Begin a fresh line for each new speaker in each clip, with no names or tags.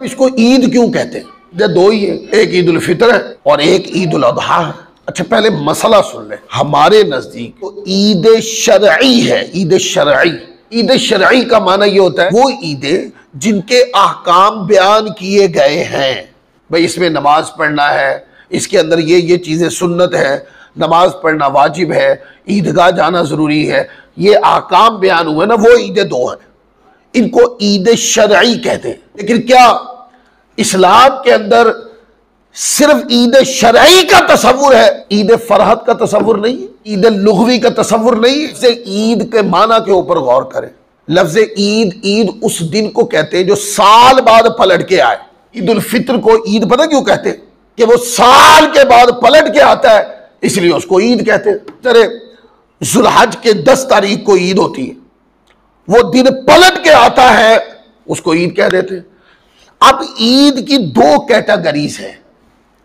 इसको ईद क्यों कहते हैं? ये दो ही है, एक ईद उल फितर है और एक ईद उल अजहा है। अच्छा पहले मसला सुन ले, हमारे नजदीक तो ईद शरई है। ईद शरई, ईद शरई का माना ये होता है वो ईदें जिनके अहकाम बयान किए गए हैं। भाई इसमें नमाज पढ़ना है, इसके अंदर ये चीजें सुन्नत है, नमाज पढ़ना वाजिब है, ईदगाह जाना जरूरी है, ये अहकाम बयान हुए ना, वो ईदें दो हैं। इनको ईद शरई कहते हैं। लेकिन क्या इस्लाम के अंदर सिर्फ ईद शरई का तस्वुर है, ईद फरहत का तस्वुर नहीं है, ईद लुग़वी का तस्वुर नहीं है? इसे ईद के माना के ऊपर गौर करें। लफ्ज़ ईद, ईद उस दिन को कहते हैं जो साल बाद पलट के आए। ईद उल फित्र को ईद पता क्यों कहते हैं? कि वो साल के बाद पलट के आता है, इसलिए उसको ईद कहते हैं। चले जुल्हज के 10 तारीख को ईद होती है, वो दिन पलट के आता है, उसको ईद कह देते हैं। अब ईद की दो कैटेगरीज है।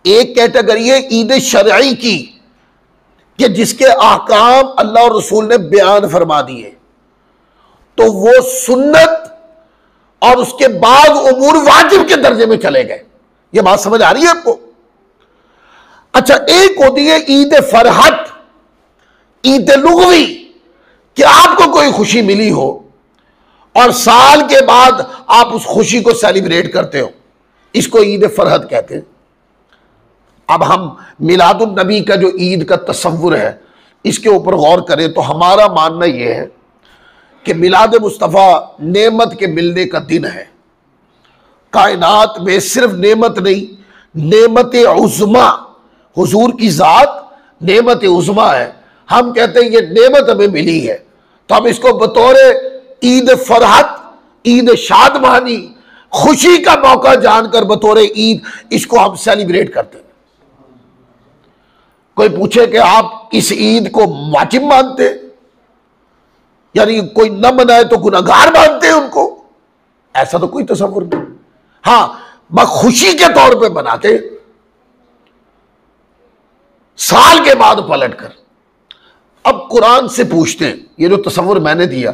एक कैटेगरी है ईद शरई की, कि जिसके आकाम अल्लाह और रसूल ने बयान फरमा दिए, तो वो सुन्नत और उसके बाद उमूर वाजिब के दर्जे में चले गए। ये बात समझ आ रही है आपको? अच्छा, एक होती है ईद फरहत, ईद लुग़वी, कि आपको कोई खुशी मिली हो और साल के बाद आप उस खुशी को सेलिब्रेट करते हो, इसको ईद फरहत कहते हैं। अब हम मिलादुन नबी का जो ईद का तस्वुर है, इसके ऊपर गौर करें तो हमारा मानना यह है कि मिलाद मुस्तफ़ा नेमत के मिलने का दिन है। कायनात में सिर्फ नेमत नहीं, नेमत उज़्मा, हुजूर की ज़ात नेमत उज़्मा है। हम कहते हैं ये नेमत हमें मिली है, तो हम इसको बतौर ईद फरहत, ईद शादमानी, खुशी का मौका जानकर बतौर ईद इसको हम सेलिब्रेट करते हैं। कोई पूछे कि आप इस ईद को वाजिब मानते, यानी कोई न मनाए तो गुनहगार मानते हैं उनको, ऐसा तो कोई तस्वुर नहीं। हां, खुशी के तौर पे मनाते साल के बाद पलट कर। अब कुरान से पूछते हैं, ये जो तस्वुर मैंने दिया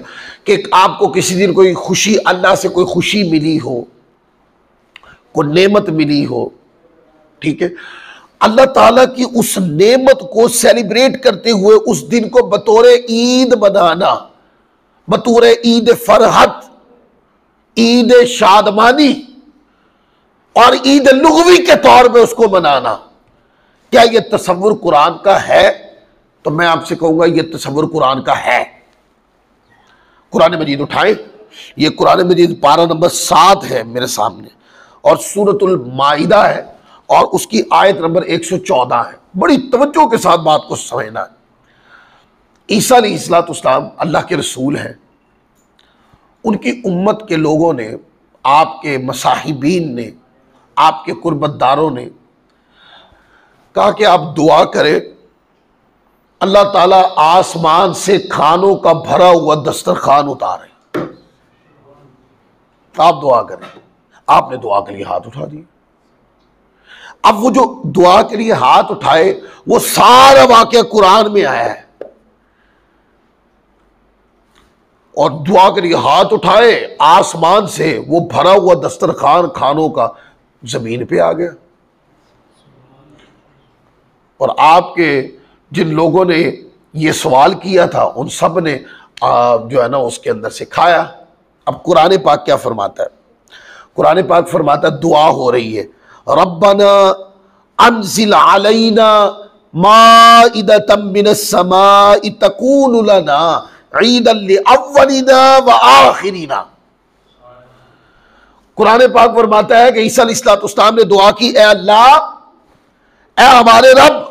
कि आपको किसी दिन कोई खुशी, अल्लाह से कोई खुशी मिली हो, कोई नेमत मिली हो, ठीक है, अल्लाह ताला की उस नेमत को सेलिब्रेट करते हुए उस दिन को बतौर ईद मनाना, बतौर ईद फरहत, ईद शादमानी और ईद लुग़वी के तौर पे उसको मनाना, क्या ये तस्वुर कुरान का है? तो मैं आपसे कहूंगा ये तस्वुर कुरान का है। कुरान मजीद उठाए, ये कुरान मजीद पारा नंबर 7 है मेरे सामने, और सूरतुल माइदा है और उसकी आयत नंबर 114 है। बड़ी तवज्जो के साथ बात को समझना है। ईसा अलैहिस्सलाम अल्लाह के रसूल हैं। उनकी उम्मत के लोगों ने, आपके मसाहिबीन ने, आपके कुर्बतदारों ने कहा कि आप दुआ करें, अल्लाह ताला आसमान से खानों का भरा हुआ दस्तरखान उतारे। आप दुआ करें। आपने दुआ के लिए हाथ उठा दिए। अब वो जो दुआ के लिए हाथ उठाए, वो सारा वाकया कुरान में आया है, और दुआ के लिए हाथ उठाए, आसमान से वो भरा हुआ दस्तरखान खानों का जमीन पे आ गया। और आपके जिन लोगों ने ये सवाल किया था, उन सब ने जो है ना उसके अंदर से खाया। अब कुरान पाक क्या फरमाता है? कुरान पाक फरमाता है, दुआ हो रही है, रब्बना अनज़िल अलैना माइदतम मिनस समाई तकूनु लना ईदन लिअव्वलिना व आखिरिना। कुरान पाक फरमाता है कि ईसा अलैहिस्सलाम ने दुआ की, ए अल्लाह, ए हमारे रब,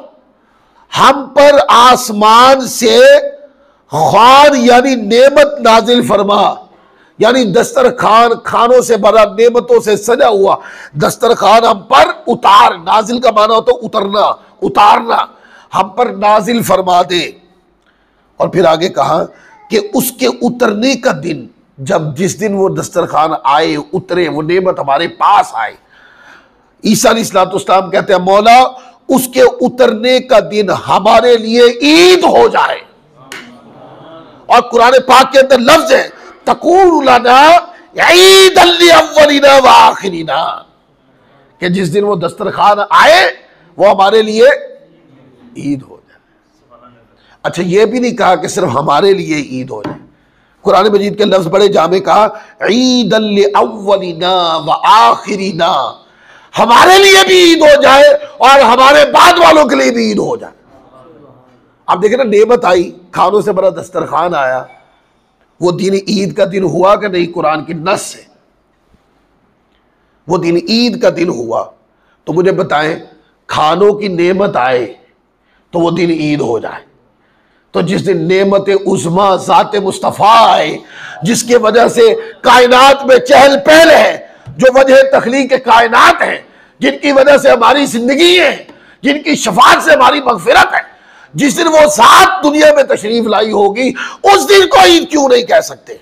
हम पर आसमान से खान यानी नेमत नाजिल फरमा, यानी दस्तरखान, खानों से भरा, नेमतों से सजा हुआ दस्तरखान हम पर उतार। नाजिल का माना होता उतरना, उतारना, हम पर नाजिल फरमा दे। और फिर आगे कहा कि उसके उतरने का दिन, जब जिस दिन वो दस्तरखान आए, उतरे, वो नेमत हमारे पास आए, ईसा अलैहिस्सलाम कहते हैं, मौला उसके उतरने का दिन हमारे लिए ईद हो जाए। और कुरान पाक के अंदर लफ्ज है तकूनु लना ईदन लिअव्वलिना व आखिरिना, कि जिस दिन वो दस्तरखान आए वो हमारे लिए ईद हो जाए। अच्छा, ये भी नहीं कहा कि सिर्फ हमारे लिए ईद हो जाए। कुरान मजीद के लफ्ज बड़े जामे कहा, ईदन लिअव्वलिना व आखिरिना, हमारे लिए भी ईद हो जाए और हमारे बाद वालों के लिए भी ईद हो जाए। आप देखें ना, नेमत आई, खानों से बड़ा दस्तरखान आया, वो दिन ईद का दिन हुआ कि नहीं? कुरान की नस से वो दिन ईद का दिन हुआ। तो मुझे बताएं, खानों की नेमत आए तो वो दिन ईद हो जाए। तो जिस दिन नेमत उज़्मा ज़ात मुस्तफ़ा आए, जिसके वजह से कायनात में चहल पहल है, जो वजह तख्लीक कायनात है, जिनकी वजह से हमारी जिंदगी है, जिनकी शफाअत से हमारी मगफिरत है, जिस दिन वो ज़ात दुनिया में तशरीफ लाई होगी, उस दिन को ईद क्यों नहीं कह सकते?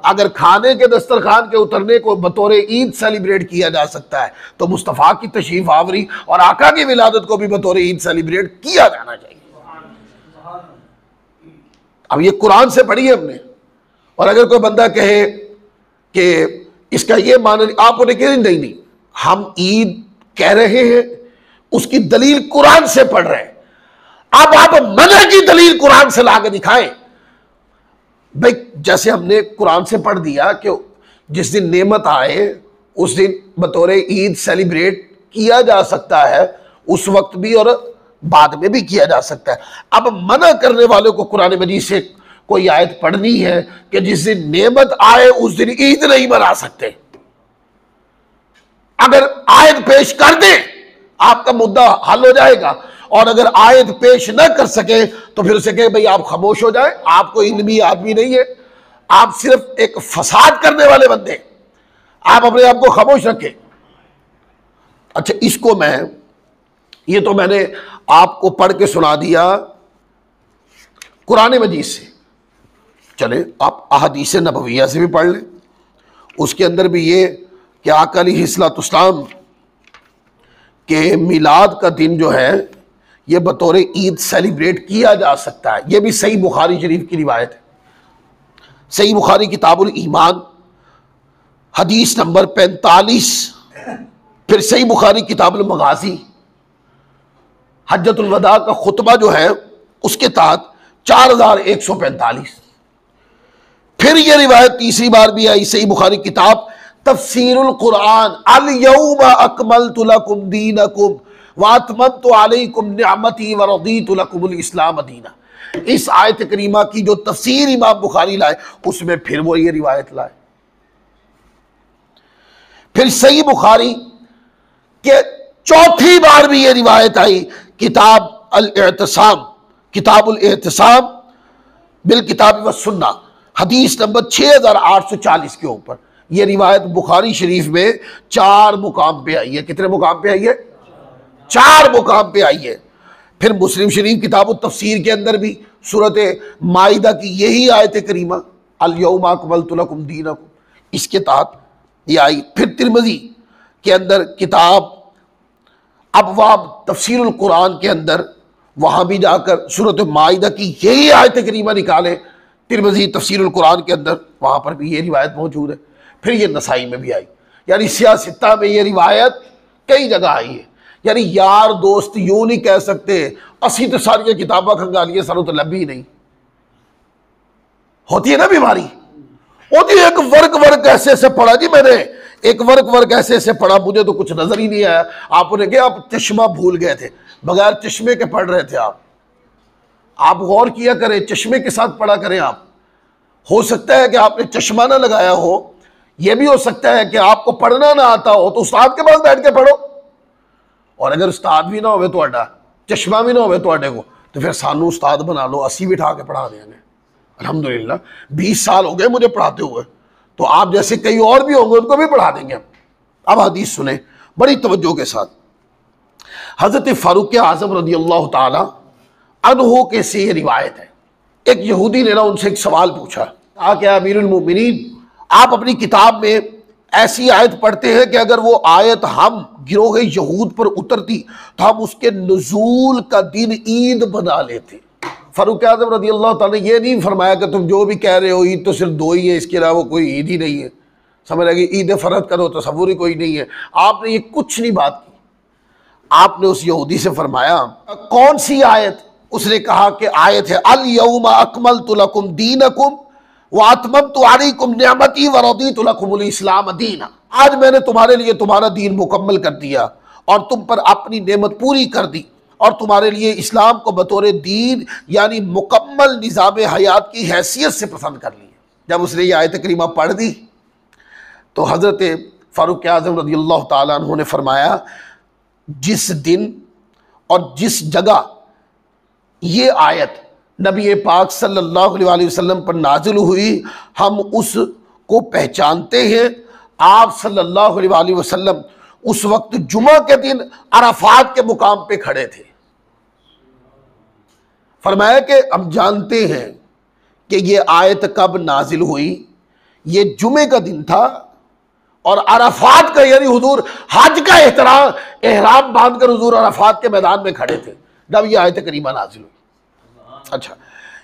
अगर खाने के दस्तरखान के उतरने को बतौर ईद सेलिब्रेट किया जा सकता है, तो मुस्तफ़ा की तशरीफ आवरी और आका की विलादत को भी बतौर ईद सेलिब्रेट किया जाना चाहिए। अब ये कुरान से पढ़ी है हमने, और अगर कोई बंदा कहे कि इसका ये माना, आप उन्हें कहें नहीं, हम ईद कह रहे हैं, उसकी दलील कुरान से पढ़ रहे हैं। अब आप मना की दलील कुरान से लाकर दिखाएं। भाई, जैसे हमने कुरान से पढ़ दिया कि जिस दिन नेमत आए उस दिन बतौर ईद सेलिब्रेट किया जा सकता है, उस वक्त भी और बाद में भी किया जा सकता है। अब मना करने वालों को कुरान मजीद से कोई आयत पढ़नी है कि जिस दिन नेमत आए उस दिन ईद नहीं मना सकते। अगर आयत पेश कर दे आपका मुद्दा हल हो जाएगा, और अगर आयत पेश न कर सके तो फिर उसे कहे भाई आप खामोश हो जाए, आप कोई इल्मी आदमी नहीं है, आप सिर्फ एक फसाद करने वाले बंदे, आप अपने आप को खामोश रखें। अच्छा, इसको ये तो मैंने आपको पढ़ के सुना दिया कुरान मजीद से। चले आप अहादीस नबविया से भी पढ़ लें, उसके अंदर भी ये कि आका अलैहिस्सलाम के मिलाद का दिन जो है ये बतौर ईद सेलिब्रेट किया जा सकता है। ये भी सही बुखारी शरीफ की रिवायत है। सही बुखारी किताबुल ईमान हदीस नंबर 45, फिर सही बुखारी किताबुल मगाजी हज्जतुल वदा का खुतबा जो है उसके तहत 4145। फिर ये रिवायत तीसरी बार भी आई सही बुखारी किताब तफसीरुल कुरान, अल यौमा अकमलतु लकुम दीनकुम व अतममतु अलैकुम निअमती व रदीतु लकुमुल इस्लाम दीना। इस आयत करीमा की जो तफसीर इमाम बुखारी लाए उसमें फिर वो ये रिवायत लाए। फिर सही बुखारी के चौथी बार भी ये रिवायत आई, किताब अल एहतसाम, किताबुल एहतसाम बिल किताब व सुन्ना हदीस नंबर 6840 के ऊपर। ये रिवायत बुखारी शरीफ में 4 मुकाम पे आई है। कितने मुकाम पे आई है? 4 मुकाम पे आई है। फिर मुस्लिम शरीफ किताब तफसीर के अंदर भी सूरत माइदा की यही आयत करीमा अल यौमा अकमलतु लकुम दीनकुम, इसके तहत ये आई। फिर तिरमिज़ी के अंदर किताब अबवाब तफसीरुल कुरान के अंदर वहाँ भी जाकर सूरत माइदा की यही आयत करीमा निकाले। तिरमिज़ी तफसीरुल कुरान के अंदर वहाँ पर भी ये रिवायत मौजूद है। फिर ये नसाई में भी आई, यानी सियासित्ता में ये रिवायत कई जगह आई है। यानी यार दोस्त यूं नहीं कह सकते असी तो सारी किताबें खंगालिए सारों तो लभी ही नहीं होती है ना बीमारी होती है। एक वर्क ऐसे ऐसे पढ़ा जी मैंने, एक वर्क ऐसे ऐसे पढ़ा, मुझे तो कुछ नजर ही नहीं आया। आपने क्या आप चश्मा भूल गए थे, बगैर चश्मे के पढ़ रहे थे आप गौर किया करें, चश्मे के साथ पढ़ा करें आप। हो सकता है कि आपने चश्मा ना लगाया हो, यह भी हो सकता है कि आपको पढ़ना ना आता हो, तो उस्ताद के पास बैठ के पढ़ो। और अगर उस्ताद भी ना हो तो चश्मा भी ना हो तो फिर सानू उस्ताद बना लो, 80 बिठा के पढ़ा देंगे। अल्हम्दुलिल्लाह 20 साल हो गए मुझे पढ़ाते हुए, तो आप जैसे कई और भी होंगे उनको भी पढ़ा देंगे। अब हदीस सुने बड़ी तवज्जो के साथ। हजरत फारूक आज़म रज़ियल्लाहु ताला अन्हु के से ये रिवायत है। एक यहूदी ने ना उनसे एक सवाल पूछा, क्या अमीरुल मोमिनीन आप अपनी किताब में ऐसी आयत पढ़ते हैं कि अगर वो आयत हम गिरोह यहूद पर उतरती तो हम उसके नुज़ूल का दिन ईद बना लेते। फारूक आज़म रज़ी अल्लाह ताला ने ये नहीं फरमाया कि तुम जो भी कह रहे हो ईद तो सिर्फ दो ही है, इसके अलावा कोई ईद ही नहीं है, समझ लगे ईद फरद करो तसव्वुर ही कोई नहीं है। आपने ये कुछ नहीं बात की। आपने उस यहूदी से फरमाया कौन सी आयत? उसने कहा कि आयत है अल यौमा अकमलतु लकुम दीनकुम व अतममतु अलैकुम निअमती व रदीतु लकुमुल इस्लाम दीना। आज मैंने तुम्हारे लिए तुम्हारा दीन मुकम्मल कर दिया और तुम पर अपनी नेमत पूरी कर दी और तुम्हारे लिए इस्लाम को बतौर दीन यानी मुकम्मल निज़ाम हयात की हैसियत से पसंद कर लिया। जब उसने ये आयत करीमा पढ़ दी तो हज़रत फ़ारूक आज़म रज़ियल्लाहु ताला अन्हु ने फरमाया जिस दिन और जिस जगह ये आयत नबी पाक सल्लल्लाहु अलैहि वसल्लम पर नाजिल हुई हम उसको पहचानते हैं। आप सल्लल्लाहु अलैहि वसल्लम उस वक्त जुमा के दिन अराफात के मुकाम पे खड़े थे। फरमाया कि हम जानते हैं कि ये आयत कब नाजिल हुई, ये जुमे का दिन था और अराफात का यानी हुजूर हज का एहराम बांधकर हुजूर अराफात के मैदान में खड़े थे जब ये आयत करीमा नाजिल हुई। अच्छा,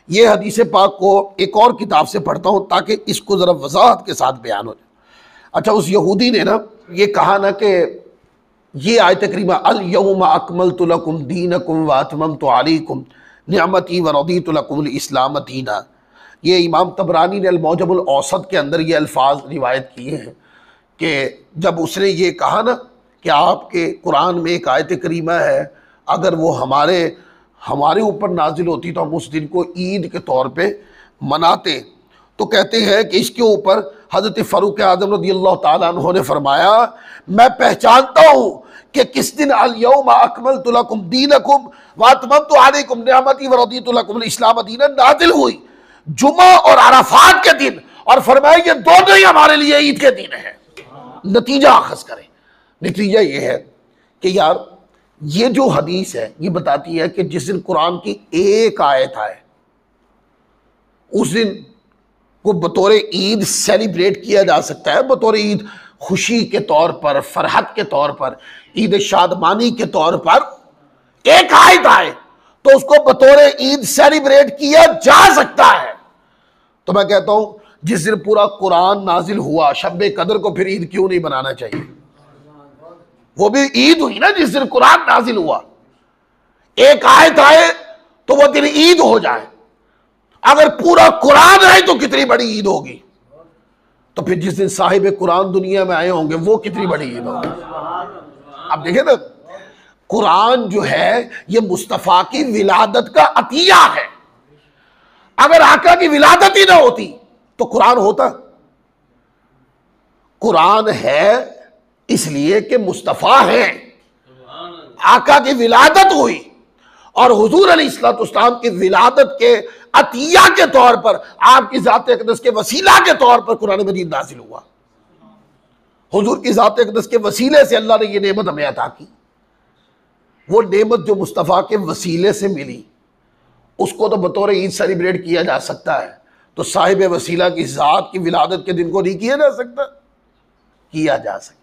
ये हदीस पाक को एक और किताब से पढ़ता हूँ ताकि इसको ज़रा वजाहत के साथ बयान हो जाए। अच्छा, उस यहूदी ने ना ये कहा ना कि ये आयत करीमा अल यौमा अकमलतु लकुम दीनकुम व अतममतु अलैकुम निअमती व रदीतु लकुमुल इस्लाम दीना, ये इमाम तबरानी ने अल मौजमुल औसत के अंदर ये अल्फाज रिवायत किए हैं कि जब उसने ये कहा ना कि आपके कुरान में एक आयत करीमा है, अगर वो हमारे ऊपर नाजिल होती तो हम उस दिन को ईद के तौर पे मनाते। तो कहते हैं कि इसके ऊपर हज़रत फ़ारूक आज़म रज़ियल्लाहु ताला अन्हु ने फरमाया मैं पहचानता हूँ कि किस दिन अल यौमा अकमलतु लकुम दीनकुम व अतममतु अलैकुम निअमती व रदीतु लकुमुल इस्लाम दीना नाजिल हुई जुमा और अराफात के दिन, और फरमाया ये दोनों ही हमारे लिए ईद के दिन है। नतीजा अखज़ करें, नतीजा ये है कि यार ये जो हदीस है ये बताती है कि जिस दिन कुरान की एक आयत आए उस दिन को बतौर ईद सेलिब्रेट किया जा सकता है, बतौर ईद खुशी के तौर पर, फरहत के तौर पर, ईद शादमानी के तौर पर एक आयत आए तो उसको बतौर ईद सेलिब्रेट किया जा सकता है। तो मैं कहता हूं जिस दिन पूरा कुरान नाजिल हुआ शब कदर को फिर ईद क्यों नहीं बनाना चाहिए? वो भी ईद हुई ना जिस दिन कुरान नाजिल हुआ। एक आयत आए तो वो दिन ईद हो जाए, अगर पूरा कुरान आए तो कितनी बड़ी ईद होगी। तो फिर जिस दिन साहिब कुरान दुनिया में आए होंगे वो कितनी बड़ी ईद होगी। अब देखें ना, कुरान जो है ये मुस्तफ़ा की विलादत का अतिया है। अगर आका की विलादत ही ना होती तो कुरान होता। कुरान है इसलिए कि मुस्तफ़ा है, आका की विलादत हुई और हुजूर अलैहिस्सलाम की विलादत के अतिया के तौर पर आपकी ज़ात अक़दस के वसीला के तौर पर कुरान मजीद नाज़िल हुआ। हुजूर की ज़ात अक़दस के वसीले से अल्लाह ने ये नेमत हमें अता की। वो नेमत जो मुस्तफ़ा के वसीले से मिली उसको तो बतौर ईद सेलिब्रेट किया जा सकता है, तो साहिब वसीला की ज़ात की विलादत के दिन को नहीं किया जा सकता? किया जा सकता।